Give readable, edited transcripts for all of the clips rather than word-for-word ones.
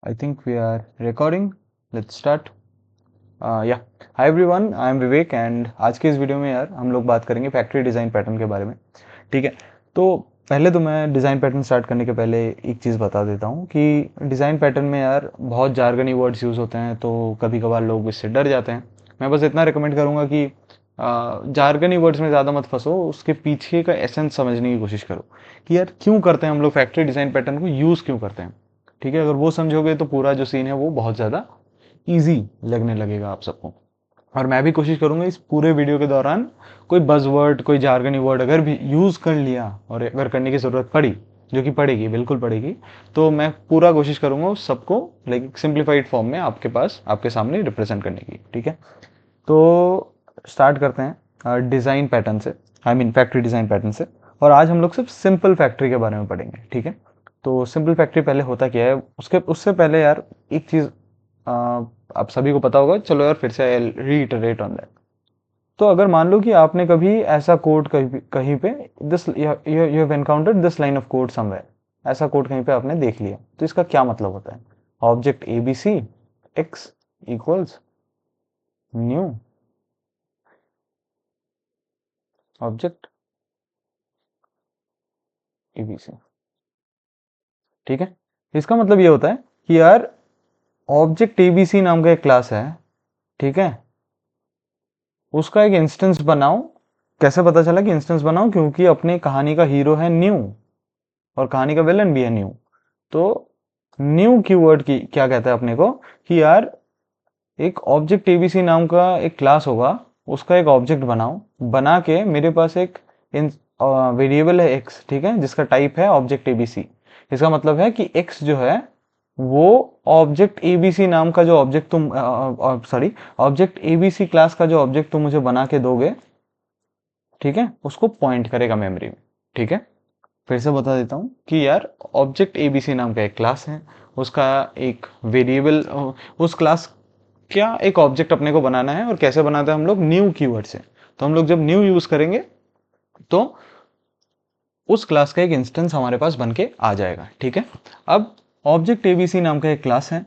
I think we are recording. Let's start. Yeah. Hi everyone, I am Vivek and आज के इस video में यार हम लोग बात करेंगे फैक्ट्री डिज़ाइन पैटर्न के बारे में। ठीक है, तो पहले तो मैं डिज़ाइन पैटर्न स्टार्ट करने के पहले एक चीज़ बता देता हूँ कि डिज़ाइन पैटर्न में यार बहुत जार्गनी वर्ड्स यूज़ होते हैं, तो कभी कभार लोग इससे डर जाते हैं। मैं बस इतना रिकमेंड करूँगा कि जार्गनी वर्ड्स में ज़्यादा मत फंसो, उसके पीछे का एसेंस समझने की कोशिश करो कि यार क्यों करते हैं हम लोग फैक्ट्री डिज़ाइन पैटर्न को यूज़ क्यों करते हैं। ठीक है, अगर वो समझोगे तो पूरा जो सीन है वो बहुत ज़्यादा ईजी लगने लगेगा आप सबको। और मैं भी कोशिश करूंगा इस पूरे वीडियो के दौरान कोई बज़वर्ड, कोई जार्गनी वर्ड अगर भी यूज़ कर लिया और अगर करने की ज़रूरत पड़ी, जो कि पड़ेगी, बिल्कुल पड़ेगी, तो मैं पूरा कोशिश करूंगा उस सबको लाइक सिंप्लीफाइड फॉर्म में आपके पास, आपके सामने रिप्रेजेंट करने की। ठीक है, तो स्टार्ट करते हैं डिज़ाइन पैटर्न से, I mean factory design pattern से। और आज हम लोग सिर्फ सिंपल फैक्ट्री के बारे में पढ़ेंगे। ठीक है, तो सिंपल फैक्ट्री पहले होता क्या है, उसके उससे पहले यार एक चीज़ आप सभी को पता होगा, चलो यार फिर से रीइटरेट ऑन दैट। तो अगर मान लो कि आपने कभी ऐसा कोड कहीं पे this you have encountered this line of code somewhere, ऐसा कोड कहीं पे आपने देख लिया, तो इसका क्या मतलब होता है? Object ABC x equals new object ABC. ठीक है, इसका मतलब ये होता है कि यार ऑब्जेक्ट एबीसी नाम का एक क्लास है, ठीक है, उसका एक इंस्टेंस बनाओ। कैसे पता चला कि इंस्टेंस बनाओ? क्योंकि अपने कहानी का हीरो है न्यू और कहानी का विलन भी है न्यू। तो न्यू कीवर्ड की क्या कहता है अपने को कि यार एक ऑब्जेक्ट एबीसी नाम का एक क्लास होगा, उसका एक ऑब्जेक्ट बनाओ, बना के मेरे पास एक वेरिएबल है एक्स, ठीक है, जिसका टाइप है ऑब्जेक्ट एबीसी। इसका मतलब है कि एक्स जो है वो ऑब्जेक्ट एबीसी नाम का जो ऑब्जेक्ट तुम सॉरी ऑब्जेक्ट एबीसी क्लास का जो ऑब्जेक्ट तुम मुझे बना के दोगे, ठीक है, उसको पॉइंट करेगा मेमोरी में। ठीक है, फिर से बता देता हूँ कि यार ऑब्जेक्ट एबीसी नाम का एक क्लास है, उसका एक वेरिएबल, उस क्लास क्या एक ऑब्जेक्ट अपने को बनाना है। और कैसे बनाते हैं हम लोग? न्यू कीवर्ड से। तो हम लोग जब न्यू यूज करेंगे तो उस क्लास का एक इंस्टेंस हमारे पास बन के आ जाएगा। ठीक है, अब ऑब्जेक्ट एबीसी नाम का एक क्लास है,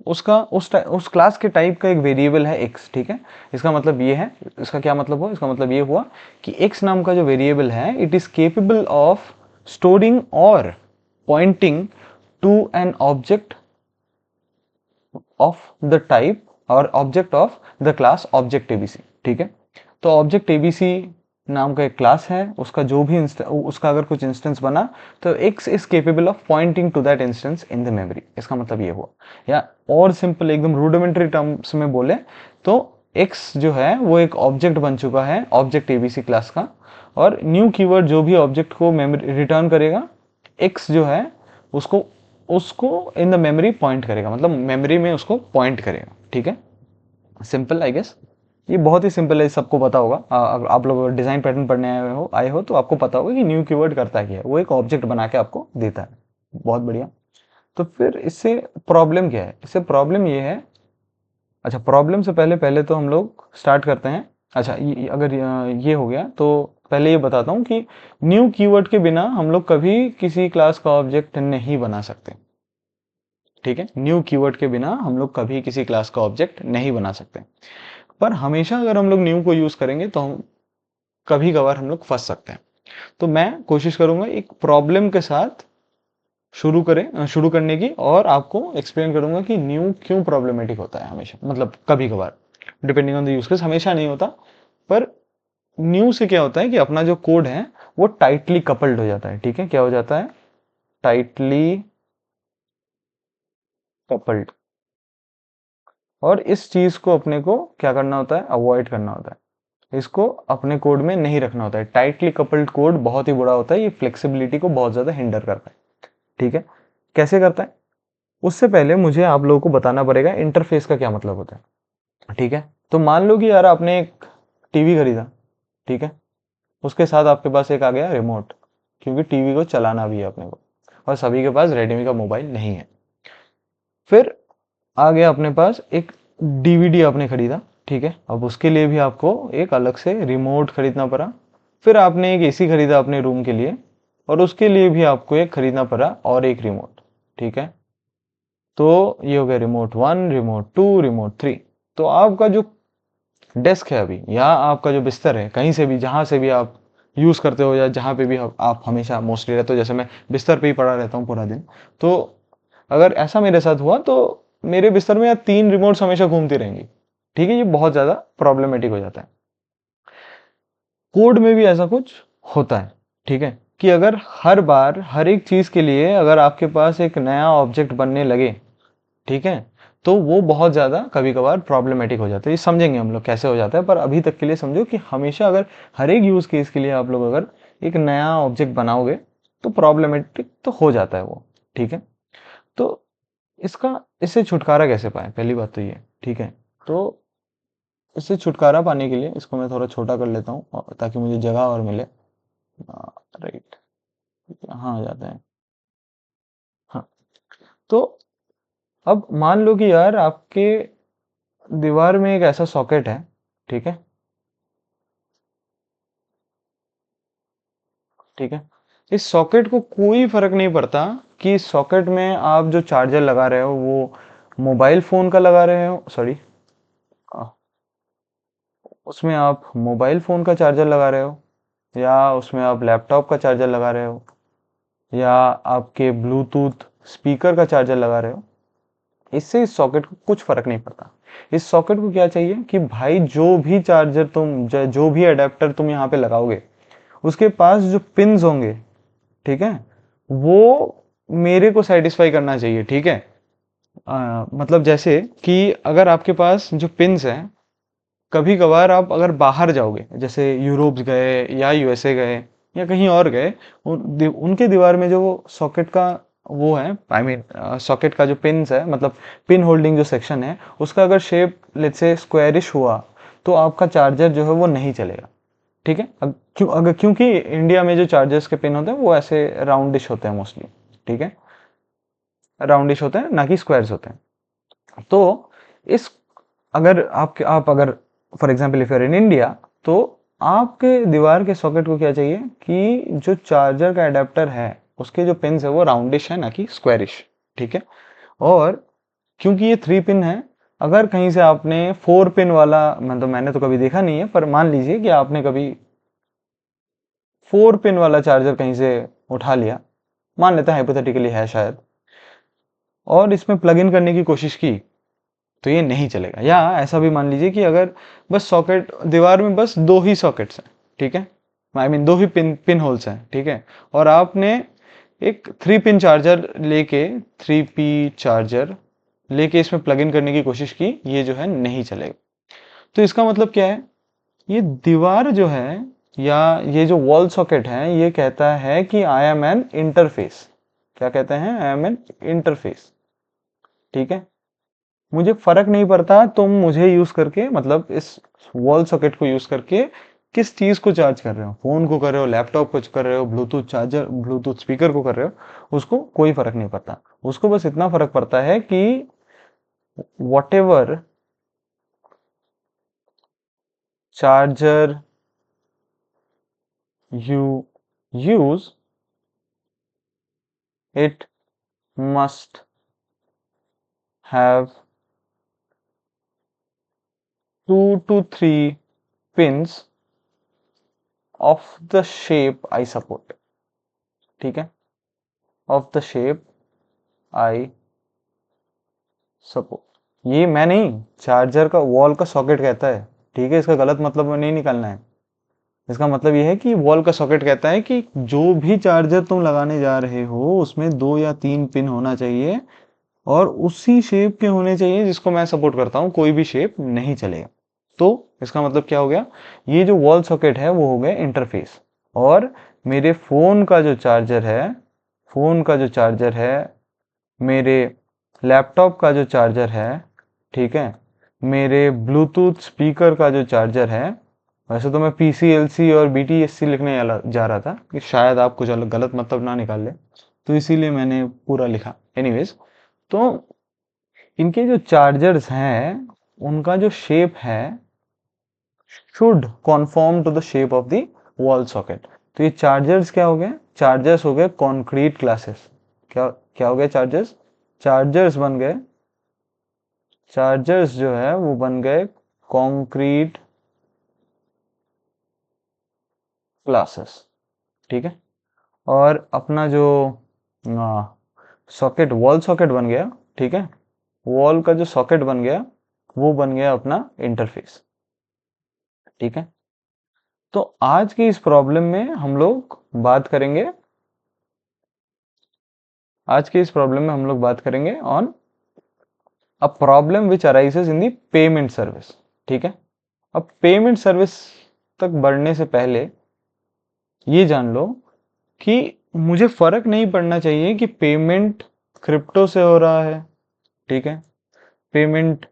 उसका उस क्लास के टाइप का एक वेरिएबल है एक्स। ठीक है, इसका मतलब ये है, इसका क्या मतलब हुआ? इसका मतलब ये हुआ कि एक्स नाम का जो वेरिएबल है it is capable of storing और pointing to an object of the type और object of the class object ABC. ठीक है, तो ऑब्जेक्ट एबीसी नाम का एक क्लास है, उसका जो भी उसका अगर कुछ इंस्टेंस बना तो X is capable of pointing to that instance in the memory. इसका मतलब ये हुआ, या और सिंपल एकदम रूडिमेंटरी टर्म्स में बोले तो एक्स जो है वो एक ऑब्जेक्ट बन चुका है ऑब्जेक्ट एबीसी क्लास का, और न्यू कीवर्ड जो भी ऑब्जेक्ट को मेमोरी रिटर्न करेगा, एक्स जो है उसको उसको इन द मेमोरी पॉइंट करेगा, मतलब मेमोरी में उसको पॉइंट करेगा। ठीक है, सिंपल आई गेस, ये बहुत ही सिंपल है, सबको पता होगा। अगर आप लोग डिजाइन पैटर्न पढ़ने आए हो तो आपको पता होगा कि न्यू कीवर्ड करता क्या है, वो एक ऑब्जेक्ट बना के आपको देता है। बहुत बढ़िया। तो फिर इससे प्रॉब्लम क्या है? इससे प्रॉब्लम ये है, अच्छा प्रॉब्लम से पहले पहले तो हम लोग स्टार्ट करते हैं। अच्छा अगर ये हो गया तो पहले ये बताता हूँ कि न्यू कीवर्ड के बिना हम लोग कभी किसी क्लास का ऑब्जेक्ट नहीं बना सकते। ठीक है, न्यू कीवर्ड के बिना हम लोग कभी किसी क्लास का ऑब्जेक्ट नहीं बना सकते। पर हमेशा अगर हम लोग न्यू को यूज करेंगे तो हम कभी कभार हम लोग फंस सकते हैं। तो मैं कोशिश करूंगा एक प्रॉब्लम के साथ शुरू करने की, और आपको एक्सप्लेन करूंगा कि न्यू क्यों प्रॉब्लमेटिक होता है हमेशा, मतलब कभी कभार, depending on the use case, हमेशा नहीं होता। पर न्यू से क्या होता है कि अपना जो कोड है वो टाइटली कपल्ड हो जाता है। ठीक है, क्या हो जाता है? Tightly coupled. और इस चीज को अपने को क्या करना होता है? अवॉइड करना होता है, इसको अपने कोड में नहीं रखना होता है। टाइटली कपल्ड कोड बहुत ही बुरा होता है, ये फ्लेक्सिबिलिटी को बहुत ज्यादा हिंडर करता है। ठीक है, कैसे करता है? उससे पहले मुझे आप लोगों को बताना पड़ेगा इंटरफेस का क्या मतलब होता है। ठीक है, तो मान लो कि यार आपने एक टीवी खरीदा, ठीक है, उसके साथ आपके पास एक आ गया रिमोट, क्योंकि टीवी को चलाना भी है अपने को, और सभी के पास रेडमी का मोबाइल नहीं है। फिर आ गया अपने पास एक डीवीडी आपने खरीदा, ठीक है, अब उसके लिए भी आपको एक अलग से रिमोट खरीदना पड़ा। फिर आपने एक एसी खरीदा अपने रूम के लिए, और उसके लिए भी आपको एक खरीदना पड़ा और एक रिमोट। ठीक है, तो ये हो गया रिमोट 1, रिमोट 2, रिमोट 3। तो आपका जो डेस्क है अभी, या आपका जो बिस्तर है, कहीं से भी जहाँ से भी आप यूज़ करते हो या जहाँ पे भी आप हमेशा मोस्टली रहते हो, जैसे मैं बिस्तर पे ही पड़ा रहता हूँ पूरा दिन, तो अगर ऐसा मेरे साथ हुआ तो मेरे बिस्तर में या 3 रिमोट्स हमेशा घूमती रहेंगी। ठीक है, ये बहुत ज़्यादा प्रॉब्लमेटिक हो जाता है। कोड में भी ऐसा कुछ होता है, ठीक है, कि अगर हर बार हर एक चीज़ के लिए अगर आपके पास एक नया ऑब्जेक्ट बनने लगे, ठीक है, तो वो बहुत ज़्यादा कभी कभार प्रॉब्लमेटिक हो जाता है। ये समझेंगे हम लोग कैसे हो जाता है, पर अभी तक के लिए समझो कि हमेशा अगर हर एक यूज़ केस के लिए आप लोग अगर एक नया ऑब्जेक्ट बनाओगे तो प्रॉब्लमेटिक तो हो जाता है वो। ठीक है, तो इससे छुटकारा कैसे पाए, पहली बात तो ये। ठीक है, तो इससे छुटकारा पाने के लिए इसको मैं थोड़ा छोटा कर लेता हूँ ताकि मुझे जगह और मिले। राइट, यहाँ आ जाते हैं। हाँ, तो अब मान लो कि यार आपके दीवार में एक ऐसा सॉकेट है, ठीक है, ठीक है, इस सॉकेट को कोई फर्क नहीं पड़ता कि इस सॉकेट में आप जो चार्जर लगा रहे हो वो मोबाइल फोन का लगा रहे हो, सॉरी, उसमें आप मोबाइल फोन का चार्जर लगा रहे हो, या उसमें आप लैपटॉप का चार्जर लगा रहे हो, या आपके ब्लूटूथ स्पीकर का चार्जर लगा रहे हो, इससे इस सॉकेट को कुछ फर्क नहीं पड़ता। इस सॉकेट को क्या चाहिए कि भाई जो भी चार्जर तुम जो भी अडेप्टर तुम यहाँ पे लगाओगे, उसके पास जो पिन्स होंगे, ठीक है, वो मेरे को सेटिस्फाई करना चाहिए। ठीक है, मतलब जैसे कि अगर आपके पास जो पिन्स हैं, कभी कभार आप अगर बाहर जाओगे, जैसे यूरोप गए या यूएसए गए या कहीं और गए, उनके दीवार में जो सॉकेट का वो है, आई मीन सॉकेट का जो पिन्स है, मतलब पिन होल्डिंग जो सेक्शन है, उसका अगर शेप लेट्स से स्क्वायरिश हुआ तो आपका चार्जर जो है वो नहीं चलेगा। ठीक है, क्योंकि इंडिया में जो चार्जर्स के पिन होते हैं वो ऐसे राउंडिश होते हैं मोस्टली। ठीक है, राउंडिश होते हैं, ना कि स्क्वायर्स होते हैं। तो इस अगर आप अगर for example if you are in India, तो आपके दीवार के सॉकेट को क्या चाहिए कि जो चार्जर का अडेप्टर है उसके जो पिन है वो राउंडिश है, ना कि स्क्वायरिश। ठीक है, और क्योंकि ये 3 पिन है, अगर कहीं से आपने 4 पिन वाला, मतलब मैंने तो कभी देखा नहीं है, पर मान लीजिए कि आपने कभी 4 पिन वाला चार्जर कहीं से उठा लिया, मान लेते हैं हाइपोथेटिकली है शायद, और इसमें प्लग इन करने की कोशिश की, तो ये नहीं चलेगा। या ऐसा भी मान लीजिए कि अगर बस सॉकेट दीवार में बस 2 ही सॉकेट्स हैं, ठीक है, I mean 2 he pin holes हैं, ठीक है, और आपने एक 3 पिन चार्जर लेके, 3P चार्जर लेके इसमें प्लग इन करने की कोशिश की, ये जो है नहीं चलेगा। तो इसका मतलब क्या है, ये दीवार जो है या ये जो वॉल सॉकेट है ये कहता है कि आई एम एन इंटरफेस। क्या कहते हैं, आई एम एन इंटरफेस। ठीक है, मुझे फर्क नहीं पड़ता तुम मुझे यूज करके, मतलब इस वॉल सॉकेट को यूज करके किस चीज को चार्ज कर रहे हो, फोन को कर रहे हो, लैपटॉप को कर रहे हो, ब्लूटूथ चार्जर ब्लूटूथ स्पीकर को कर रहे हो, उसको कोई फर्क नहीं पड़ता। उसको बस इतना फर्क पड़ता है कि what ever charger you use, it must have 2 to 3 pins of the shape I support. ठीक है, of the shape I support। ये मैं नहीं, चार्जर का वॉल का सॉकेट कहता है। ठीक है, इसका गलत मतलब नहीं निकालना है। इसका मतलब ये है कि वॉल का सॉकेट कहता है कि जो भी चार्जर तुम लगाने जा रहे हो उसमें 2 या 3 पिन होना चाहिए, और उसी शेप के होने चाहिए जिसको मैं सपोर्ट करता हूँ, कोई भी शेप नहीं चलेगा। तो इसका मतलब क्या हो गया, ये जो वॉल सॉकेट है वो हो गया इंटरफेस, और मेरे फोन का जो चार्जर है, फोन का जो चार्जर है, मेरे लैपटॉप का जो चार्जर है, ठीक है, मेरे ब्लूटूथ स्पीकर का जो चार्जर है, वैसे तो मैं PCLC और BTSC लिखने जा रहा था कि शायद आप कुछ अलग गलत मतलब ना निकाल ले, तो इसीलिए मैंने पूरा लिखा। एनीवेज, तो इनके जो चार्जर्स हैं उनका जो शेप है should conform to the shape of the wall socket. तो ये चार्जर्स क्या हो गए, चार्जर्स हो गए कॉन्क्रीट ग्लासेस। क्या क्या हो गया चार्जर्स, चार्जर्स बन गए, चार्जर्स जो है वो बन गए कॉन्क्रीट क्लासेस, ठीक है। और अपना जो सॉकेट, वॉल सॉकेट बन गया, ठीक है, वॉल का जो सॉकेट बन गया वो बन गया अपना इंटरफेस, ठीक है। तो आज की इस प्रॉब्लम में हम लोग बात करेंगे, आज की इस प्रॉब्लम में हम लोग बात करेंगे on a problem which arises in the payment service, ठीक है। अब पेमेंट सर्विस तक बढ़ने से पहले ये जान लो कि मुझे फर्क नहीं पड़ना चाहिए कि पेमेंट क्रिप्टो से हो रहा है, ठीक है, पेमेंट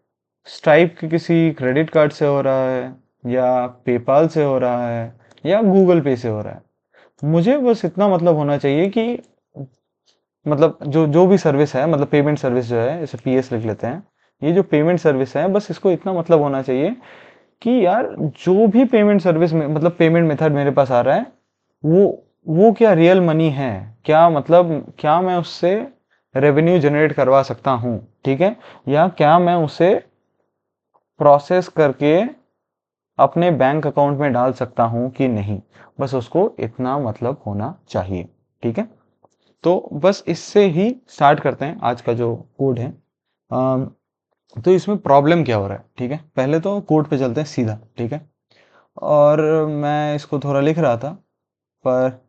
स्ट्राइप के किसी क्रेडिट कार्ड से हो रहा है, या पेपाल से हो रहा है, या गूगल पे से हो रहा है। मुझे बस इतना मतलब होना चाहिए कि मतलब जो जो भी सर्विस है, मतलब पेमेंट सर्विस जो है, इसे पीएस लिख लेते हैं, ये जो पेमेंट सर्विस है बस इसको इतना मतलब होना चाहिए कि यार जो भी पेमेंट सर्विस में मतलब पेमेंट मेथड मेरे पास आ रहा है वो वो क्या रियल मनी है, क्या मतलब क्या मैं उससे रेवेन्यू जनरेट करवा सकता हूँ, ठीक है, या क्या मैं उसे प्रोसेस करके अपने बैंक अकाउंट में डाल सकता हूँ कि नहीं, बस उसको इतना मतलब होना चाहिए, ठीक है। तो बस इससे ही स्टार्ट करते हैं आज का जो कोड है। अम, तो इसमें प्रॉब्लम क्या हो रहा है, ठीक है, पहले तो कोड पे चलते हैं सीधा, ठीक है। और मैं इसको थोड़ा लिख रहा था, पर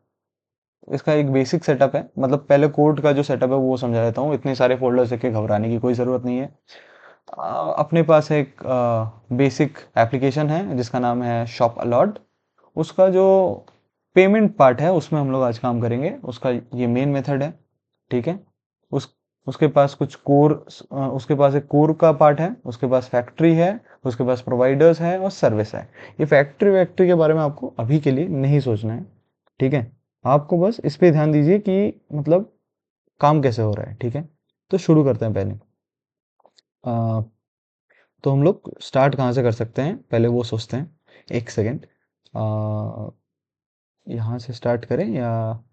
इसका एक बेसिक सेटअप है, मतलब पहले कोड का जो सेटअप है वो समझा देता हूँ, इतने सारे फोल्डर्स देख के घबराने की कोई ज़रूरत नहीं है। अपने पास एक बेसिक एप्लीकेशन है जिसका नाम है शॉप अलॉट। उसका जो पेमेंट पार्ट है उसमें हम लोग आज काम करेंगे, उसका ये मेन मेथड है, ठीक है। उस उसके पास कुछ कोर, उसके पास एक कोर का पार्ट है, उसके पास फैक्ट्री है, उसके पास प्रोवाइडर्स है और सर्विस है। ये फैक्ट्री वैक्ट्री के बारे में आपको अभी के लिए नहीं सोचना है, ठीक है। आपको बस इस पे ध्यान दीजिए कि मतलब काम कैसे हो रहा है, ठीक है। तो शुरू करते हैं पहले। अ, तो हम लोग स्टार्ट कहाँ से कर सकते हैं पहले वो सोचते हैं, एक सेकेंड। यहाँ से स्टार्ट करें या,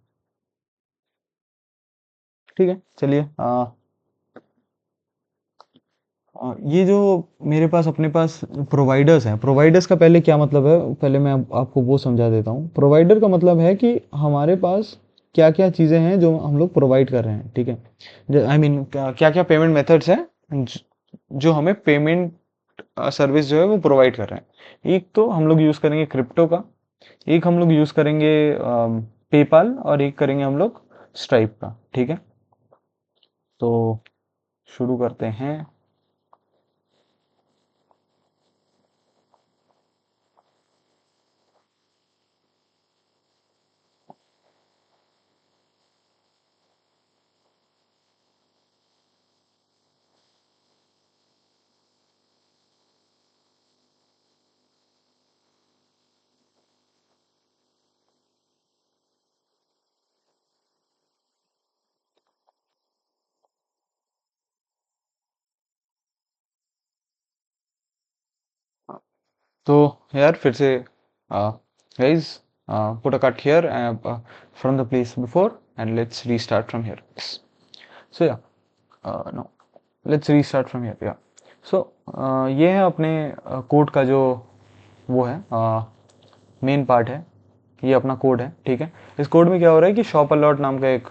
ठीक है चलिए। ये जो मेरे पास अपने पास प्रोवाइडर्स हैं, प्रोवाइडर्स का पहले क्या मतलब है, पहले मैं आपको वो समझा देता हूँ। प्रोवाइडर का मतलब है कि हमारे पास क्या क्या चीज़ें हैं जो हम लोग प्रोवाइड कर रहे हैं, ठीक है। आई मीन क्या क्या पेमेंट मेथड्स हैं जो हमें पेमेंट सर्विस जो है वो प्रोवाइड कर रहे हैं। एक तो हम लोग यूज़ करेंगे क्रिप्टो का, एक हम लोग यूज़ करेंगे पेपाल, और एक करेंगे हम लोग स्ट्राइप का, ठीक है। तो शुरू करते हैं। तो यार फिर से guys, put a cut here from the place before and let's restart from here. So ya, no, let's restart from here, ya. So ये है अपने कोड का जो वो है, मेन पार्ट है, ये अपना कोड है, ठीक है। इस कोड में क्या हो रहा है कि शॉप अलॉट नाम का एक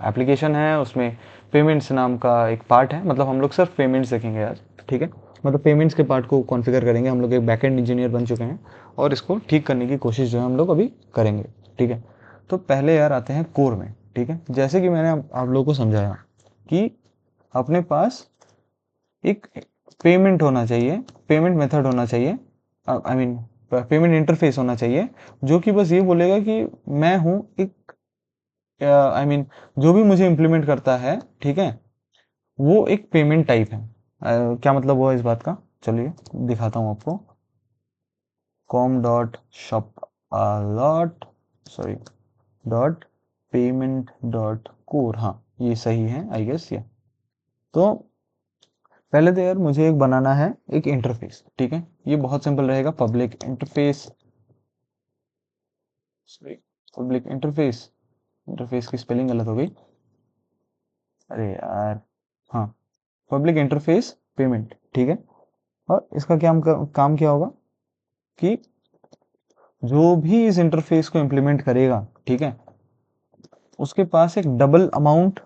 एप्लीकेशन है, उसमें पेमेंट्स नाम का एक पार्ट है, मतलब हम लोग सिर्फ पेमेंट्स देखेंगे आज, ठीक है। मतलब पेमेंट्स के पार्ट को कॉन्फ़िगर करेंगे, हम लोग एक बैकएंड इंजीनियर बन चुके हैं और इसको ठीक करने की कोशिश जो है हम लोग अभी करेंगे, ठीक है। तो पहले यार आते हैं कोर में, ठीक है। जैसे कि मैंने आप लोगों को समझाया कि अपने पास एक पेमेंट होना चाहिए, पेमेंट मेथड होना चाहिए, आई मीन पेमेंट इंटरफेस होना चाहिए, जो कि बस ये बोलेगा कि मैं हूँ एक, आई मीन जो भी मुझे इम्प्लीमेंट करता है, ठीक है, वो एक पेमेंट टाइप है। क्या मतलब हुआ इस बात का, चलिए दिखाता हूँ आपको। Com dot shopalot, sorry, dot payment dot core, हाँ ये सही है आई गेस, ये। तो पहले तो यार मुझे एक बनाना है एक इंटरफेस, ठीक है। ये बहुत सिंपल रहेगा, public interface, sorry, public interface, interface की स्पेलिंग गलत हो गई, अरे यार, हाँ, पब्लिक इंटरफेस पेमेंट, ठीक है। और इसका क्या काम क्या होगा कि जो भी इस इंटरफेस को इम्प्लीमेंट करेगा, ठीक है, उसके पास एक डबल अमाउंट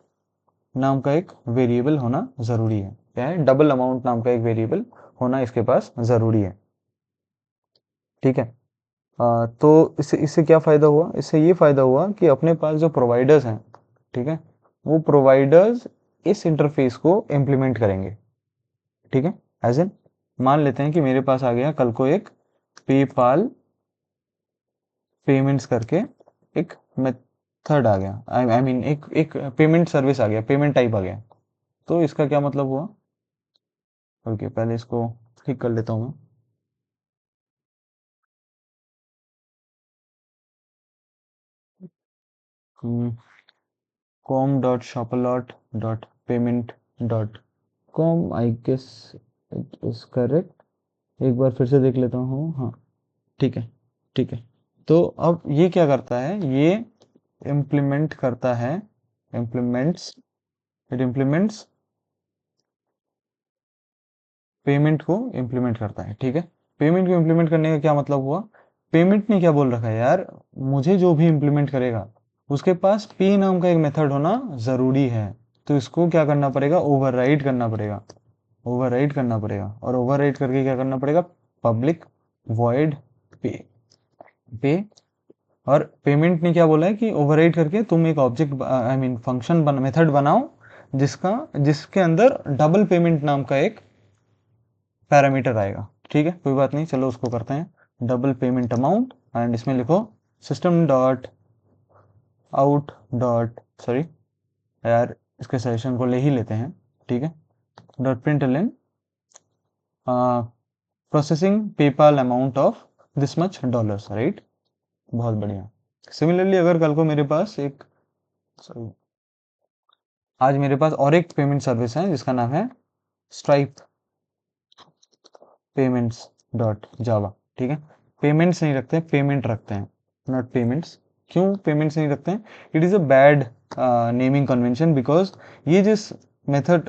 नाम का एक वेरिएबल होना जरूरी है। क्या है? डबल अमाउंट नाम का एक वेरिएबल होना इसके पास जरूरी है, ठीक है। तो इससे इससे क्या फ़ायदा हुआ? इससे ये फ़ायदा हुआ कि अपने पास जो प्रोवाइडर्स हैं, ठीक है, वो प्रोवाइडर्स इस इंटरफेस को इम्प्लीमेंट करेंगे, ठीक है। एज इन मान लेते हैं कि मेरे पास आ गया कल को एक पेपाल पेमेंट्स करके एक मेथड आ गया, आई मीन एक एक पेमेंट सर्विस आ गया, पेमेंट टाइप आ गया। तो इसका क्या मतलब हुआ? ओके, पहले इसको ठीक कर लेता हूँ मैं। com.shopalot.payment.com, I guess it is correct. एक बार फिर से देख लेता हूँ। हाँ, ठीक है, ठीक है। तो अब ये क्या करता है? ये इम्प्लीमेंट करता है, इम्प्लीमेंट्स इट इम्प्लीमेंट्स पेमेंट को इम्प्लीमेंट करता है, ठीक है। पेमेंट को इम्प्लीमेंट करने का क्या मतलब हुआ? पेमेंट ने क्या बोल रखा है यार, मुझे जो भी इम्प्लीमेंट करेगा उसके पास पे नाम का एक मेथड होना ज़रूरी है। तो इसको क्या करना पड़ेगा? ओवरराइड करना पड़ेगा, ओवरराइड करना पड़ेगा। और ओवरराइड करके क्या करना पड़ेगा? पब्लिक वॉइड पे, पे। और पेमेंट ने क्या बोला है कि ओवरराइड करके तुम एक object I mean function method बनाओ जिसके अंदर डबल पेमेंट नाम का एक पैरामीटर आएगा, ठीक है। कोई बात नहीं, चलो उसको करते हैं। डबल पेमेंट अमाउंट, एंड इसमें लिखो system dot out dot sorry यार, इसके सेशन को ले ही लेते हैं, ठीक है। Dot println processing PayPal amount of this much dollars, right. बहुत बढ़िया। सिमिलरली अगर कल को मेरे पास एक sorry, आज मेरे पास और एक पेमेंट सर्विस है जिसका नाम है स्ट्राइप पेमेंट्स डॉट जावा, ठीक है। पेमेंट्स नहीं रखते हैं, पेमेंट रखते हैं, नॉट पेमेंट्स। क्यों पेमेंट्स नहीं रखते हैं? It is a bad naming convention, because ये जिस मेथड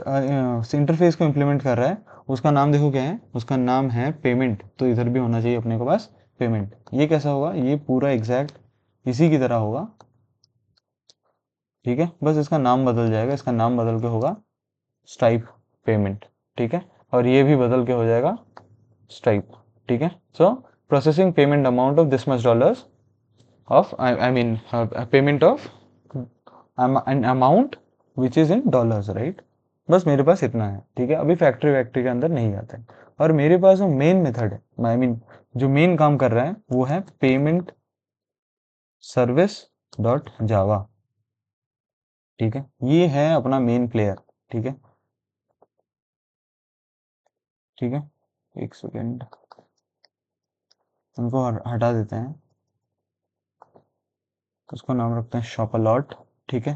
इंटरफेस को इम्प्लीमेंट कर रहा है उसका नाम देखो क्या है, उसका नाम है पेमेंट। तो इधर भी होना चाहिए अपने के पास पेमेंट। ये कैसा होगा? ये पूरा एग्जैक्ट इसी की तरह होगा, ठीक है। बस इसका नाम बदल जाएगा, इसका नाम बदल के होगा स्ट्राइप पेमेंट, ठीक है। और ये भी बदल के हो जाएगा स्ट्राइप, ठीक है। सो processing payment amount of this much dollars of I mean payment of an amount which is in dollars, right. बस मेरे पास इतना है, ठीक है। अभी फैक्ट्री वैक्ट्री के अंदर नहीं जाते हैं। और मेरे पास जो मेन मेथड है, आई मीन जो मेन काम कर रहा है वो है पेमेंट सर्विस डॉट जावा, ठीक है। ये है अपना मेन प्लेयर, ठीक है, ठीक है। एक सेकेंड, उनको हटा देते हैं, उसको नाम रखते हैं शॉपलॉट, ठीक है।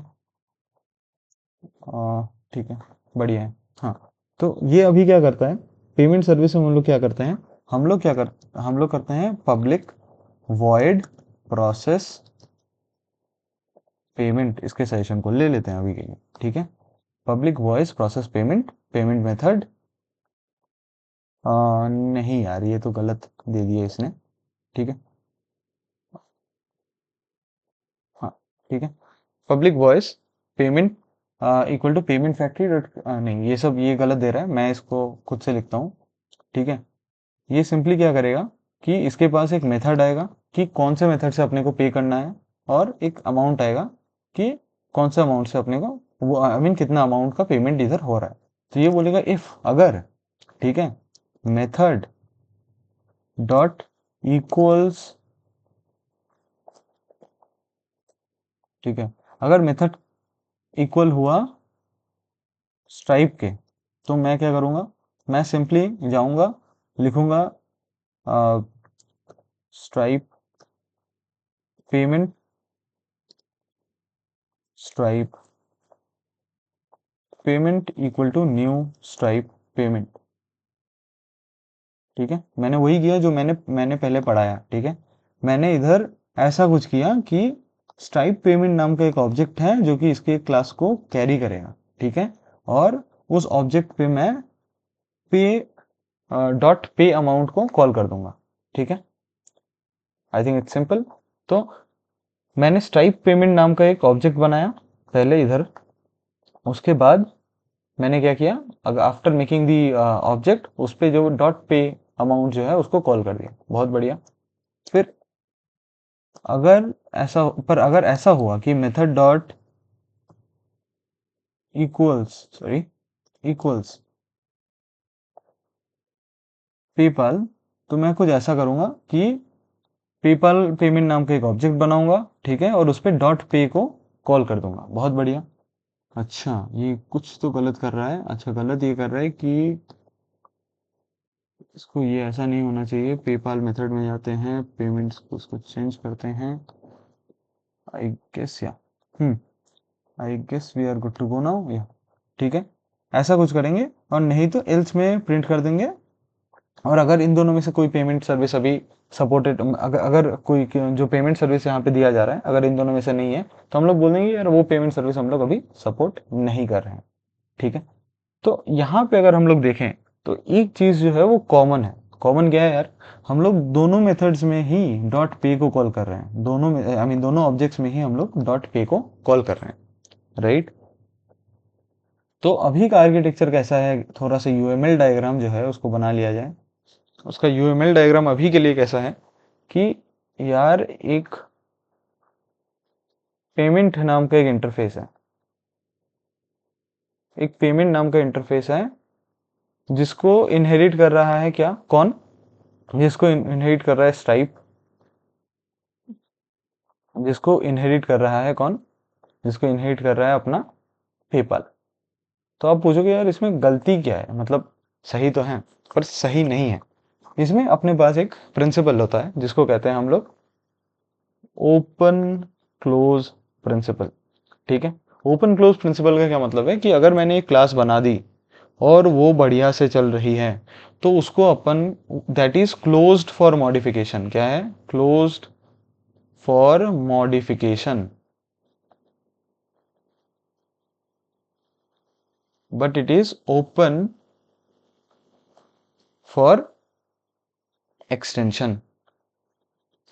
ठीक है, बढ़िया है। हाँ, तो ये अभी क्या करता है? पेमेंट सर्विस में हम लोग क्या करते हैं? हम लोग करते हैं पब्लिक वॉइड प्रोसेस पेमेंट। इसके सेशन को ले लेते हैं अभी के लिए, ठीक है। Public voice process payment, payment method नहीं यार, ये तो गलत दे दिया इसने, ठीक है। हाँ, ठीक है। Public void payment equal to payment factory dot, नहीं, ये सब ये गलत दे रहा है, मैं इसको खुद से लिखता हूँ, ठीक है। ये सिंपली क्या करेगा कि इसके पास एक मेथड आएगा कि कौन से मेथड से अपने को पे करना है, और एक अमाउंट आएगा कि कौन से अमाउंट से अपने को वो आई मीन कितना अमाउंट का पेमेंट इधर हो रहा है। तो ये बोलेगा इफ अगर, ठीक है, मेथड डॉट इक्वल्स, ठीक है, अगर मेथड इक्वल हुआ स्ट्राइप के, तो मैं क्या करूँगा? मैं सिंपली जाऊँगा, लिखूँगा Stripe payment, Stripe payment equal to new Stripe payment, ठीक है। मैंने वही किया जो मैंने मैंने पहले पढ़ाया, ठीक है। मैंने इधर ऐसा कुछ किया कि स्ट्राइप पेमेंट नाम का एक ऑब्जेक्ट है जो कि इसके क्लास को कैरी करेगा, ठीक है। और उस ऑब्जेक्ट पे मैं पे डॉट पे अमाउंट को कॉल कर दूंगा। ठीक है, आई थिंक इट्स सिंपल। तो मैंने स्ट्राइप पेमेंट नाम का एक ऑब्जेक्ट बनाया पहले इधर, उसके बाद मैंने क्या किया, अगर आफ्टर मेकिंग दी ऑब्जेक्ट उस पे जो डॉट पे अमाउंट जो है उसको कॉल कर दिया। बहुत बढ़िया। फिर अगर ऐसा हुआ कि मेथड डॉट इक्वल्स पेपाल, तो मैं कुछ ऐसा करूंगा कि पेपाल पेमेंट नाम का एक ऑब्जेक्ट बनाऊंगा, ठीक है, और उस पर डॉट पे को कॉल कर दूंगा। बहुत बढ़िया। अच्छा, ये कुछ तो गलत कर रहा है। अच्छा, गलत ये कर रहा है कि इसको, ये ऐसा नहीं होना चाहिए। पेपाल मेथड में जाते हैं, पेमेंट्स को उसको चेंज करते हैं, आई गेस, या I guess we are good to go now, या ठीक है, ऐसा कुछ करेंगे। और नहीं तो एल्स में प्रिंट कर देंगे। और अगर इन दोनों में से कोई पेमेंट सर्विस अभी सपोर्टेड, अगर कोई जो पेमेंट सर्विस यहाँ पे दिया जा रहा है अगर इन दोनों में से नहीं है, तो हम लोग बोलेंगे यार वो पेमेंट सर्विस हम लोग अभी सपोर्ट नहीं कर रहे हैं। ठीक है, तो यहाँ पे अगर हम लोग देखें तो एक चीज जो है वो कॉमन है। कॉमन क्या है यार, हम लोग दोनों मेथड्स में ही डॉट पे को कॉल कर रहे हैं। दोनों में आई मीन दोनों ऑब्जेक्ट्स में ही हम लोग डॉट पे को कॉल कर रहे हैं, राइट। तो अभी का आर्किटेक्चर कैसा है, थोड़ा सा यूएमएल डायग्राम जो है उसको बना लिया जाए। उसका यूएमएल डायग्राम अभी के लिए कैसा है कि यार एक पेमेंट नाम का एक इंटरफेस है, एक पेमेंट नाम का इंटरफेस है जिसको इनहेरिट कर रहा है क्या, कौन, जिसको इनहेरिट कर रहा है स्ट्राइप, जिसको इनहेरिट कर रहा है कौन, जिसको इनहेरिट कर रहा है अपना पेपाल। तो आप पूछोगे यार इसमें गलती क्या है, मतलब सही तो है पर सही नहीं है। इसमें अपने पास एक प्रिंसिपल होता है जिसको कहते हैं हम लोग ओपन क्लोज प्रिंसिपल। ठीक है, ओपन क्लोज प्रिंसिपल का क्या मतलब है कि अगर मैंने एक क्लास बना दी और वो बढ़िया से चल रही है तो उसको अपन, that is closed for modification. क्या है, closed for modification, but it is open for extension.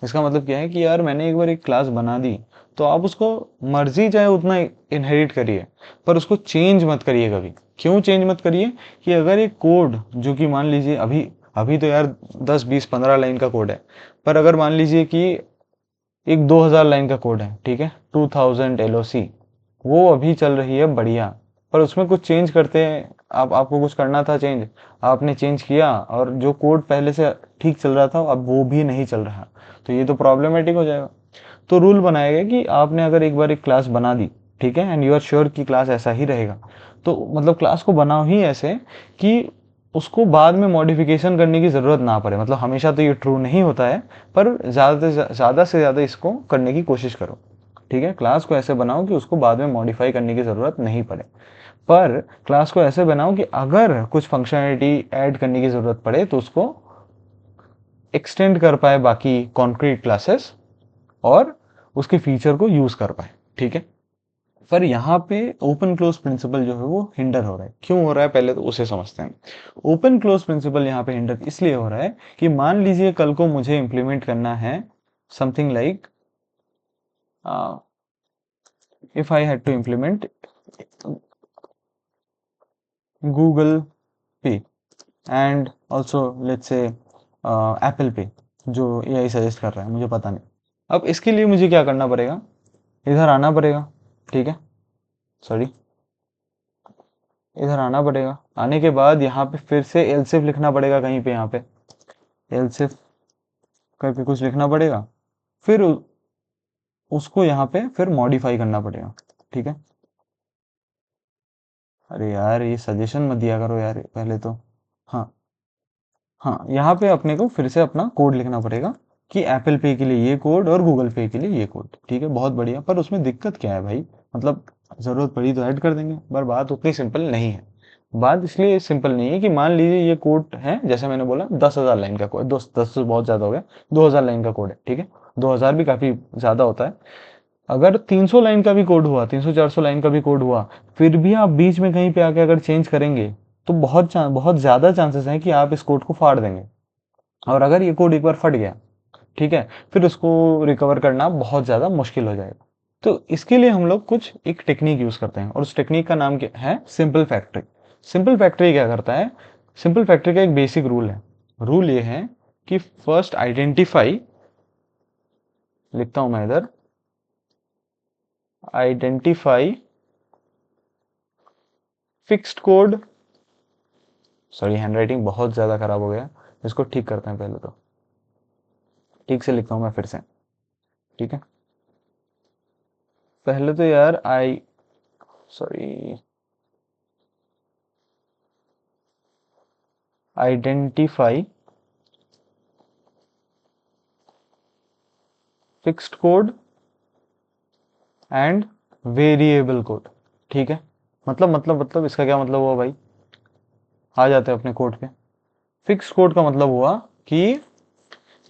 इसका मतलब क्या है कि यार मैंने एक बार एक क्लास बना दी तो आप उसको मर्जी चाहे उतना इनहेरिट करिए, पर उसको चेंज मत करिए कभी। क्यों चेंज मत करिए कि अगर एक कोड जो कि मान लीजिए अभी अभी तो यार 10 20 15 लाइन का कोड है, पर अगर मान लीजिए कि एक 2000 लाइन का कोड है, ठीक है, 2000 LOC, वो अभी चल रही है बढ़िया, पर उसमें कुछ चेंज करते हैं, आपको कुछ करना था चेंज, आपने चेंज किया और जो कोड पहले से ठीक चल रहा था अब वो भी नहीं चल रहा, तो ये तो प्रॉब्लमेटिक हो जाएगा। तो रूल बनाया गया कि आपने अगर एक बार एक क्लास बना दी, ठीक है, एंड यू आर श्योर कि क्लास ऐसा ही रहेगा, तो मतलब क्लास को बनाओ ही ऐसे कि उसको बाद में मॉडिफिकेशन करने की ज़रूरत ना पड़े। मतलब हमेशा तो ये ट्रू नहीं होता है, पर ज़्यादा से ज़्यादा इसको करने की कोशिश करो। ठीक है, क्लास को ऐसे बनाओ कि उसको बाद में मॉडिफाई करने की ज़रूरत नहीं पड़े। पर क्लास को ऐसे बनाओ कि अगर कुछ फंक्शनैलिटी ऐड करने की ज़रूरत पड़े तो उसको एक्सटेंड कर पाए बाकी कॉन्क्रीट क्लासेस और उसके फीचर को यूज़ कर पाए। ठीक है, पर यहाँ पे ओपन क्लोज प्रिंसिपल जो है वो हिंडर हो रहा है। क्यों हो रहा है पहले तो उसे समझते हैं। ओपन क्लोज प्रिंसिपल यहाँ पे हिंडर इसलिए हो रहा है कि मान लीजिए कल को मुझे इंप्लीमेंट करना है something like, if I had to implement Google Pay and also let's say Apple Pay, जो AI सजेस्ट कर रहा है, मुझे पता नहीं। अब इसके लिए मुझे क्या करना पड़ेगा, इधर आना पड़ेगा, ठीक है, सॉरी, इधर आना पड़ेगा। आने के बाद यहाँ पे फिर से एलसिफ लिखना पड़ेगा, कहीं पे यहाँ पे एलसिफ करके कुछ लिखना पड़ेगा, फिर उसको यहाँ पे फिर मॉडिफाई करना पड़ेगा। ठीक है, अरे यार ये सजेशन मत दिया करो यार पहले तो। हाँ, हाँ, यहाँ पे अपने को फिर से अपना कोड लिखना पड़ेगा कि एप्पल पे के लिए ये कोड और गूगल पे के लिए ये कोड। ठीक है, बहुत बढ़िया, पर उसमें दिक्कत क्या है भाई, मतलब ज़रूरत पड़ी तो ऐड कर देंगे, पर बात उतनी सिंपल नहीं है। बात इसलिए सिंपल नहीं है कि मान लीजिए ये कोड है, जैसे मैंने बोला 10,000 लाइन का कोड, 10 तो बहुत ज़्यादा हो गया, 2000 लाइन का कोड है, ठीक है, 2000 भी काफ़ी ज़्यादा होता है। अगर 300 लाइन का भी कोड हुआ, 300-400 लाइन का भी कोड हुआ, फिर भी आप बीच में कहीं पे आके अगर चेंज करेंगे तो बहुत ज़्यादा चांसेस हैं कि आप इस कोड को फाड़ देंगे। और अगर ये कोड एक बार फट गया, ठीक है, फिर उसको रिकवर करना बहुत ज़्यादा मुश्किल हो जाएगा। तो इसके लिए हम लोग कुछ एक टेक्निक यूज़ करते हैं और उस टेक्निक का नाम क्या है? Simple factory. सिंपल फैक्टरी क्या करता है? सिंपल फैक्टरी का एक बेसिक रूल है। रूल ये है कि फर्स्ट आइडेंटिफाई, लिखता हूं मैं इधर, identify fixed code, sorry handwriting बहुत ज़्यादा खराब हो गया, इसको ठीक करते हैं पहले। तो ठीक से लिखता हूं मैं फिर से, ठीक है। पहले तो यार sorry, identify fixed code and variable code, ठीक है। मतलब इसका क्या मतलब हुआ भाई? आ जाते हैं अपने कोड पे। फिक्स्ड कोड का मतलब हुआ कि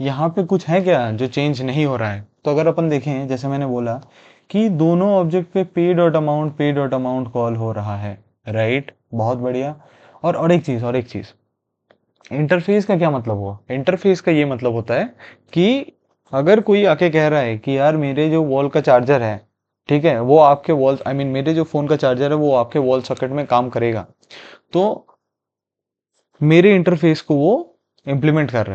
यहाँ पे कुछ है क्या जो चेंज नहीं हो रहा है। तो अगर अपन देखें, जैसे मैंने बोला कि दोनों ऑब्जेक्ट पे पे डॉट अमाउंट कॉल हो रहा है, राइट, बहुत बढ़िया। और एक चीज, इंटरफेस का क्या मतलब हुआ? इंटरफेस का ये मतलब होता है कि अगर कोई आके कह रहा है कि यार मेरे जो वॉल का चार्जर है, ठीक है, वो आपके वॉल, आई मीन मेरे जो फोन का चार्जर है वो आपके वॉल सॉकेट में काम करेगा, तो मेरे इंटरफेस को वो इम्प्लीमेंट कर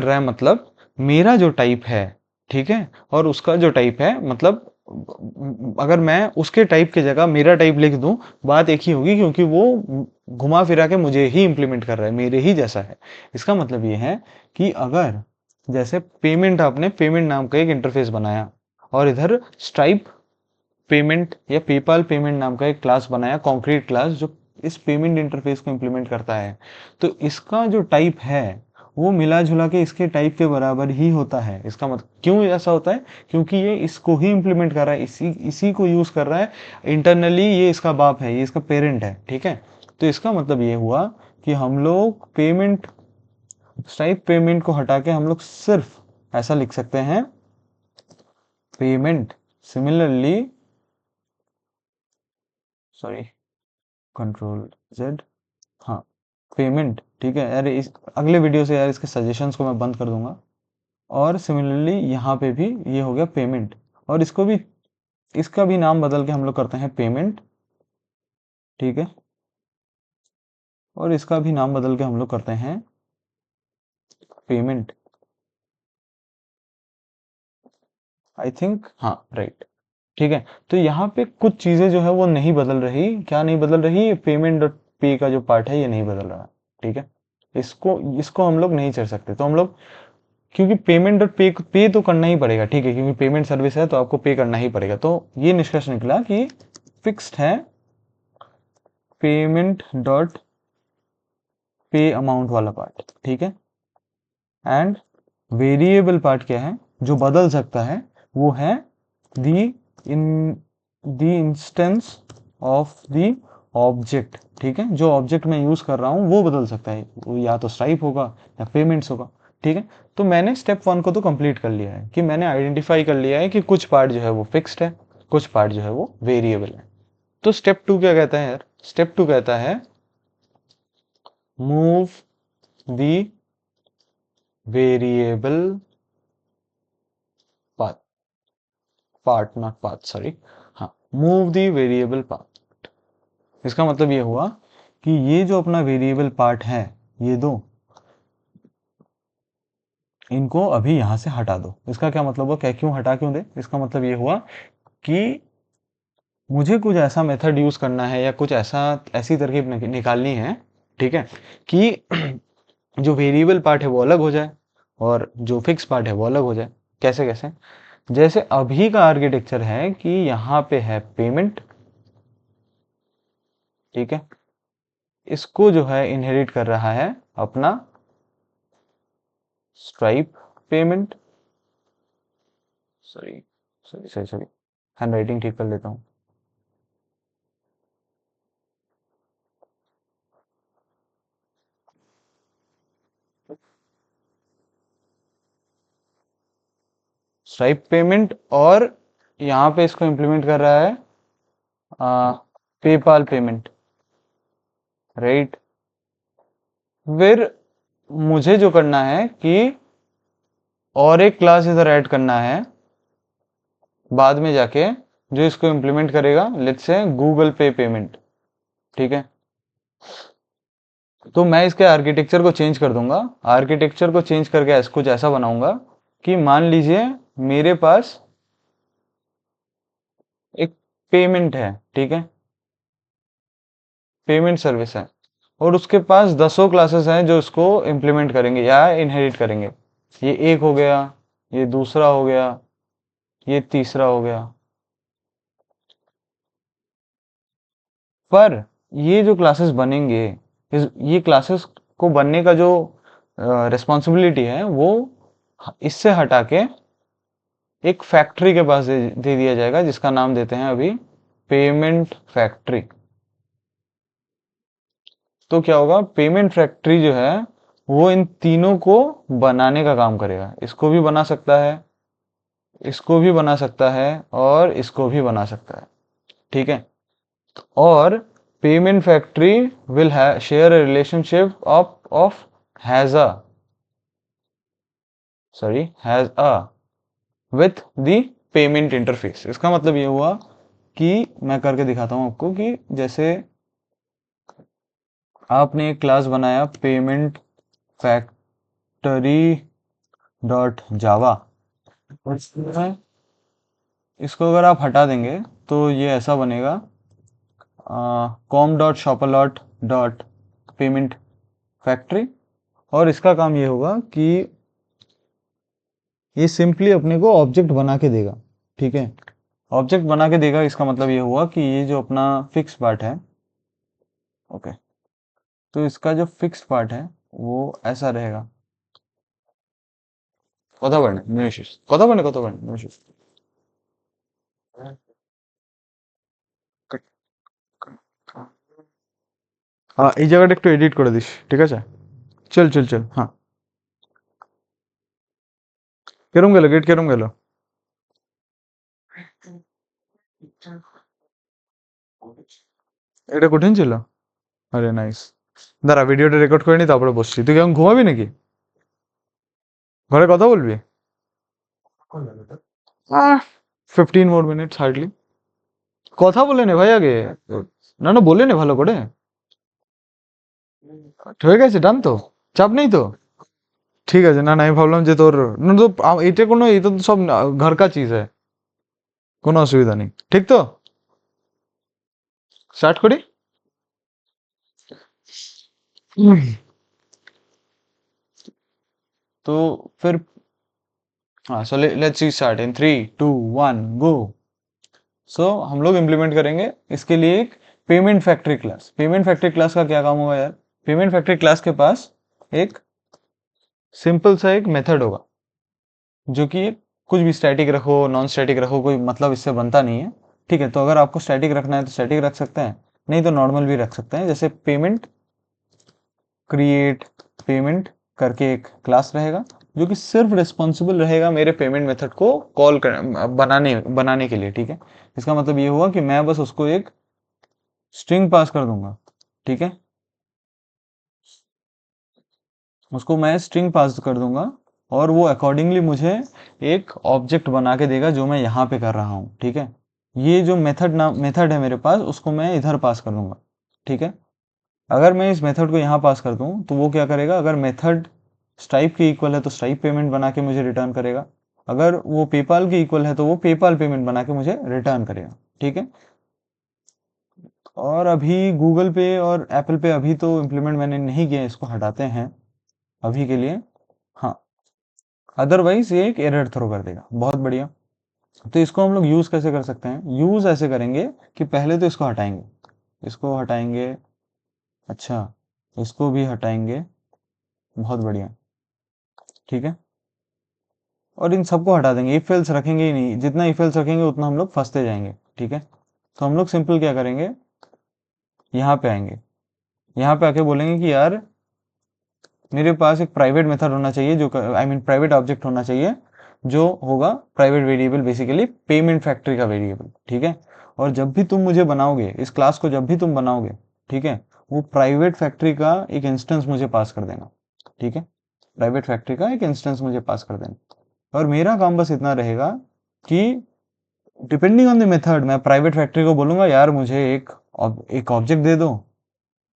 रहा है मतलब मेरा जो टाइप है, ठीक है, और उसका जो टाइप है, मतलब अगर मैं उसके टाइप की जगह मेरा टाइप लिख दूं, बात एक ही होगी, क्योंकि वो घुमा फिरा के मुझे ही इम्प्लीमेंट कर रहा है, मेरे ही जैसा है। इसका मतलब ये है कि अगर जैसे पेमेंट, आपने पेमेंट नाम का एक इंटरफेस बनाया और इधर स्ट्राइप पेमेंट या पेपाल पेमेंट नाम का एक क्लास बनाया, कॉन्क्रीट क्लास, जो इस पेमेंट इंटरफेस को इंप्लीमेंट करता है, तो इसका जो टाइप है वो मिला जुला के इसके टाइप के बराबर ही होता है। इसका मतलब क्यों ऐसा होता है? क्योंकि ये इसको ही इंप्लीमेंट कर रहा है, इसी इसी को यूज कर रहा है इंटरनली, ये इसका बाप है, ये इसका पेरेंट है, ठीक है। तो इसका मतलब ये हुआ कि हम लोग पेमेंट, स्ट्राइप पेमेंट को हटा के हम लोग सिर्फ ऐसा लिख सकते हैं, payment similarly, sorry, control Z, हाँ, पेमेंट, ठीक है यार। इस अगले वीडियो से यार इसके सजेशंस को मैं बंद कर दूंगा। और सिमिलरली यहाँ पे भी ये हो गया पेमेंट, और इसको भी, इसका भी नाम बदल के हम लोग करते हैं पेमेंट, ठीक है, और इसका भी नाम बदल के हम लोग करते हैं पेमेंट, आई थिंक, हाँ राइट, ठीक है। तो यहाँ पे कुछ चीजें जो है वो नहीं बदल रही। क्या नहीं बदल रही? पेमेंट डॉट पे का जो पार्ट है ये नहीं बदल रहा, ठीक है। इसको इसको हम लोग नहीं चढ़ सकते, तो हम लोग, क्योंकि पेमेंट डॉट पे तो करना ही पड़ेगा, ठीक है, क्योंकि पेमेंट सर्विस है तो आपको पे करना ही पड़ेगा। तो ये निष्कर्ष निकला कि फिक्स्ड है पेमेंट डॉट पे अमाउंट वाला पार्ट, ठीक है। एंड वेरिएबल पार्ट क्या है जो बदल सकता है? वो है दी इन दी इंस्टेंस ऑफ दी ऑब्जेक्ट, ठीक है। जो ऑब्जेक्ट मैं यूज कर रहा हूं वो बदल सकता है, वो या तो स्ट्राइप होगा या पेमेंट्स होगा, ठीक है। तो मैंने स्टेप 1 को तो कंप्लीट कर लिया है कि मैंने आइडेंटिफाई कर लिया है कि कुछ पार्ट जो है वो फिक्स्ड है, कुछ पार्ट जो है वो वेरिएबल है। तो स्टेप 2 क्या कहता है यार? स्टेप 2 कहता है move the variable path, part not path, sorry, हाँ, मूव दी वेरिएबल पार्ट। इसका मतलब ये हुआ कि ये जो अपना वेरिएबल पार्ट है, ये दो, इनको अभी यहां से हटा दो। इसका क्या मतलब हुआ? क्या, क्यों हटा क्यों दे? इसका मतलब ये हुआ कि मुझे कुछ ऐसा मेथड यूज करना है या कुछ ऐसा, ऐसी तरकीब निकालनी है, ठीक है, कि जो वेरिएबल पार्ट है वो अलग हो जाए और जो फिक्स पार्ट है वो अलग हो जाए। कैसे कैसे? जैसे अभी का आर्किटेक्चर है कि यहाँ पे है पेमेंट, ठीक है, इसको जो है इनहेरिट कर रहा है अपना stripe payment, sorry sorry sorry sorry, hand writing ठीक कर लेता हूँ। स्ट्राइप पेमेंट और यहाँ पे इसको इम्प्लीमेंट कर रहा है पेपाल पेमेंट, राइट। फिर मुझे जो करना है कि और एक क्लास इधर ऐड करना है बाद में जाके, जो इसको इम्प्लीमेंट करेगा, लेट्स से गूगल पे पेमेंट, ठीक है। तो मैं इसके आर्किटेक्चर को चेंज कर दूंगा। आर्किटेक्चर को चेंज करके कुछ ऐसा बनाऊंगा कि मान लीजिए मेरे पास एक पेमेंट है, ठीक है, पेमेंट सर्विस है, और उसके पास दसों क्लासेस हैं जो इसको इम्प्लीमेंट करेंगे या इनहेरिट करेंगे। ये एक हो गया, ये दूसरा हो गया, ये तीसरा हो गया। पर ये जो क्लासेस बनेंगे, ये क्लासेस को बनने का जो रिस्पॉन्सिबिलिटी है वो इससे हटा के एक फैक्ट्री के पास दे दिया जाएगा, जिसका नाम देते हैं अभी पेमेंट फैक्ट्री। तो क्या होगा, पेमेंट फैक्ट्री जो है वो इन तीनों को बनाने का काम करेगा। इसको भी बना सकता है, इसको भी बना सकता है, और इसको भी बना सकता है, ठीक है। और payment factory will share a relationship of has a sorry has a with the payment interface. इसका मतलब ये हुआ कि मैं करके दिखाता हूं आपको कि जैसे आपने एक क्लास बनाया पेमेंट फैक्ट्री डॉट जावा, इसको अगर आप हटा देंगे तो ये ऐसा बनेगा com dot shoplot dot payment factory. और इसका काम ये होगा कि ये सिंपली अपने को ऑब्जेक्ट बना के देगा, ठीक है। ऑब्जेक्ट बना के देगा, इसका मतलब ये हुआ कि ये जो अपना फिक्स पार्ट है, ओके, तो इसका जो फिक्स पार्ट है वो ऐसा रहेगा। কথা বলে না নিমেষিস কথা বলে নিমেষিস এই জায়গাটা একটু এডিট করে দিস, ঠিক আছে। চল চল চল, হ্যাঁ। কেরম গেল গেট, কেরম গেল? এটা কঠিন ছিল? আরে নাইস। দাঁড়া ভিডিওটা রেকর্ড করে নি, তারপরে বসছি। তুই কেমন ঘুমাবি নাকি? ঘরে কথা বলবি? 15 more minutes হার্ডলি। কথা বলে নে ভাই আগে। না না, বলে নে ভালো করে। হয়ে গেছে, ডান তো? চাপ নেই তো? ঠিক আছে। না না, আমি ভাবলাম যে তোর না তো এটা তো সব ঘর কা চিজ है, কোনো অসুবিধা নেই, ঠিক তো? স্টার্ট করি। तो फिर हाँ, so let's see start in 3 2 1 गो। सो हम लोग इम्प्लीमेंट करेंगे इसके लिए एक payment factory class. Payment factory class का क्या काम होगा यार? पेमेंट फैक्ट्री क्लास के पास एक सिंपल सा एक मेथड होगा, जो कि कुछ भी स्टैटिक रखो नॉन स्टैटिक रखो, कोई मतलब इससे बनता नहीं है, ठीक है। तो अगर आपको स्टैटिक रखना है तो स्टैटिक रख सकते हैं, नहीं तो नॉर्मल भी रख सकते हैं। जैसे पेमेंट क्रिएट पेमेंट करके एक क्लास रहेगा, जो कि सिर्फ रिस्पॉन्सिबल रहेगा मेरे पेमेंट मेथड को कॉल कर बनाने बनाने के लिए, ठीक है। इसका मतलब ये हुआ कि मैं बस उसको एक स्ट्रिंग पास कर दूंगा, ठीक है। उसको मैं स्ट्रिंग पास कर दूंगा, और वो अकॉर्डिंगली मुझे एक ऑब्जेक्ट बना के देगा, जो मैं यहाँ पे कर रहा हूँ, ठीक है। ये जो मेथड है मेरे पास, उसको मैं इधर पास कर दूंगा, ठीक है। अगर मैं इस मेथड को यहाँ पास कर दूँ तो वो क्या करेगा, अगर मेथड स्ट्राइप के इक्वल है तो स्ट्राइप पेमेंट बना के मुझे रिटर्न करेगा, अगर वो पेपाल के इक्वल है तो वो पेपाल पेमेंट बना के मुझे रिटर्न करेगा, ठीक है। और अभी गूगल पे और एप्पल पे अभी तो इम्प्लीमेंट मैंने नहीं किया, इसको हटाते हैं अभी के लिए, हाँ। अदरवाइज ये एक एरर थ्रो कर देगा। बहुत बढ़िया। तो इसको हम लोग यूज़ कैसे कर सकते हैं? यूज़ ऐसे करेंगे कि पहले तो इसको हटाएंगे, इसको हटाएंगे, अच्छा, इसको भी हटाएंगे, बहुत बढ़िया, ठीक है। और इन सबको हटा देंगे, इफ एल्स रखेंगे ही नहीं। जितना इफ एल्स रखेंगे उतना हम लोग फंसते जाएंगे, ठीक है। तो हम लोग सिंपल क्या करेंगे, यहाँ पे आएंगे, यहाँ पे आके बोलेंगे कि यार मेरे पास एक प्राइवेट मेथड होना चाहिए, जो आई मीन प्राइवेट ऑब्जेक्ट होना चाहिए, जो होगा private variable, basically payment factory का वेरिएबल, ठीक है। और जब भी तुम मुझे बनाओगे इस क्लास को, जब भी तुम बनाओगे, ठीक है, वो प्राइवेट फैक्ट्री का एक इंस्टेंस मुझे पास कर देना, ठीक है। प्राइवेट फैक्ट्री का एक इंस्टेंस मुझे पास कर देना, और मेरा काम बस इतना रहेगा कि डिपेंडिंग ऑन द मेथड मैं प्राइवेट फैक्ट्री को बोलूंगा यार मुझे एक ऑब्जेक्ट दे दो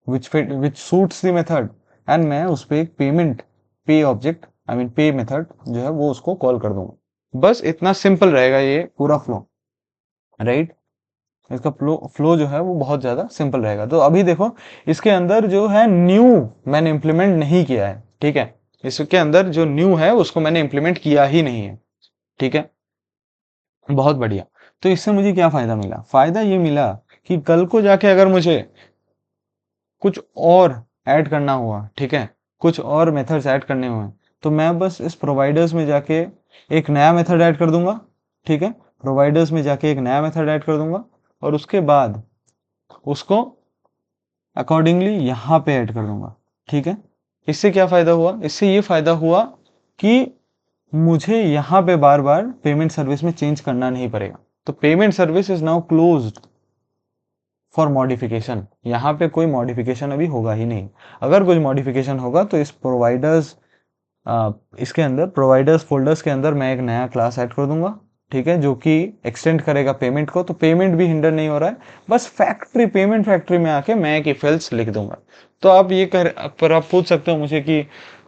विच सूट्स द मेथड, एंड मैं उस पर एक पे ऑब्जेक्ट, आई मीन पे मेथड जो है वो उसको कॉल कर दूंगा। बस इतना सिंपल रहेगा ये पूरा फ्लो, राइट। इसका फ्लो जो है वो बहुत ज्यादा सिंपल रहेगा। तो अभी देखो इसके अंदर जो है न्यू मैंने इंप्लीमेंट नहीं किया है, ठीक है। इसके अंदर जो न्यू है उसको मैंने इंप्लीमेंट किया ही नहीं है, ठीक है। बहुत बढ़िया। तो इससे मुझे क्या फायदा मिला? फायदा ये मिला कि कल को जाके अगर मुझे कुछ और ऐड करना हुआ, ठीक है, कुछ और मेथड्स ऐड करने हुए, तो मैं बस इस प्रोवाइडर्स में जाके एक नया मेथड ऐड कर दूंगा, ठीक है। प्रोवाइडर्स में जाके एक नया मेथड ऐड कर दूंगा, और उसके बाद उसको अकॉर्डिंगली यहाँ पे ऐड कर दूंगा, ठीक है। इससे क्या फायदा हुआ? इससे ये फायदा हुआ कि मुझे यहाँ पे बार बार पेमेंट सर्विस में चेंज करना नहीं पड़ेगा। तो payment service is now closed for modification. यहाँ पे कोई मॉडिफिकेशन अभी होगा ही नहीं। अगर कुछ मॉडिफिकेशन होगा तो इस प्रोवाइडर्स इसके अंदर प्रोवाइडर्स फोल्डर्स के अंदर मैं एक नया क्लास ऐड कर दूंगा, ठीक है, जो कि एक्सटेंड करेगा पेमेंट को। तो पेमेंट भी हिंडर नहीं हो रहा है, बस पेमेंट फैक्ट्री में आके मैं एक इफ एल्स लिख दूंगा। तो आप ये पर आप पूछ सकते हो मुझे कि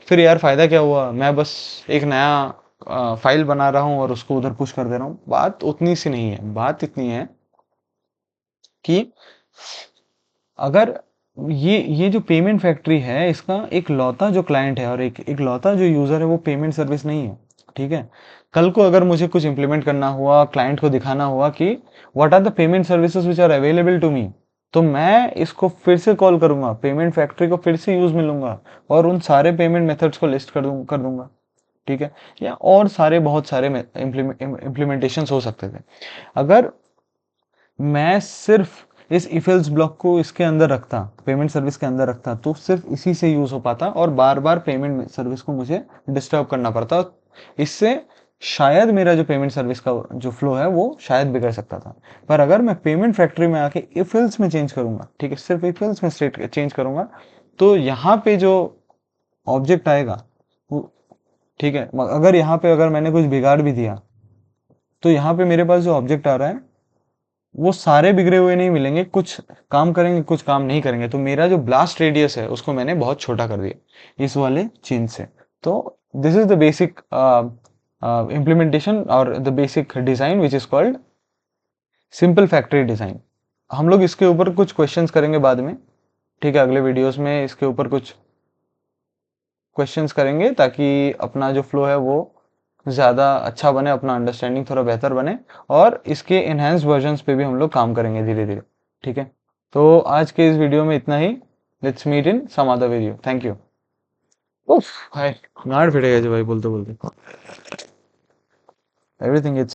फिर यार फायदा क्या हुआ, मैं बस एक नया फाइल बना रहा हूँ और उसको उधर पुश कर दे रहा हूँ। बात उतनी सी नहीं है, बात इतनी है कि अगर ये जो पेमेंट फैक्ट्री है इसका एक लौता जो क्लाइंट है और एक लौता जो यूजर है वो पेमेंट सर्विस नहीं है, ठीक है। कल को अगर मुझे कुछ इंप्लीमेंट करना हुआ, क्लाइंट को दिखाना हुआ कि what are the payment services which are available to me, तो मैं इसको फिर से कॉल करूंगा, पेमेंट फैक्ट्री को फिर से यूज में लूंगा और उन सारे पेमेंट मेथड्स को लिस्ट कर दूंगा, ठीक है। या और सारे बहुत सारे इम्प्लीमेंटेशन हो सकते थे। अगर मैं सिर्फ इस इफ एल्स ब्लॉक को इसके अंदर रखता, पेमेंट सर्विस के अंदर रखता, तो सिर्फ इसी से यूज हो पाता और बार बार पेमेंट सर्विस को मुझे डिस्टर्ब करना पड़ता। इससे शायद मेरा जो पेमेंट सर्विस का जो फ्लो है वो शायद बिगड़ सकता था। पर अगर मैं पेमेंट फैक्ट्री में आके इफ एल्स में चेंज करूंगा, ठीक है, सिर्फ इफ एल्स में स्टेट चेंज करूंगा, तो यहाँ पे जो ऑब्जेक्ट आएगा वो, ठीक है, अगर यहाँ पे अगर मैंने कुछ बिगाड़ भी दिया तो यहाँ पे मेरे पास जो ऑब्जेक्ट आ रहा है वो सारे बिगड़े हुए नहीं मिलेंगे, कुछ काम करेंगे कुछ काम नहीं करेंगे। तो मेरा जो ब्लास्ट रेडियस है उसको मैंने बहुत छोटा कर दिया इस वाले चेंज से। तो this is the basic implementation और the basic design which is called simple factory design. हम लोग इसके ऊपर कुछ क्वेश्चंस करेंगे बाद में, ठीक है, अगले वीडियोस में इसके ऊपर कुछ क्वेश्चंस करेंगे ताकि अपना जो फ्लो है वो ज़्यादा अच्छा बने, अपना अंडरस्टैंडिंग थोड़ा बेहतर बने, और इसके इनहेंस वर्जन्स पे भी हम लोग काम करेंगे धीरे धीरे, ठीक है। तो आज के इस वीडियो में इतना ही। Let's meet in some other video. Thank you. उफ, हाय, गांड फिटेगा जी भाई बोलते बोलते। Everything is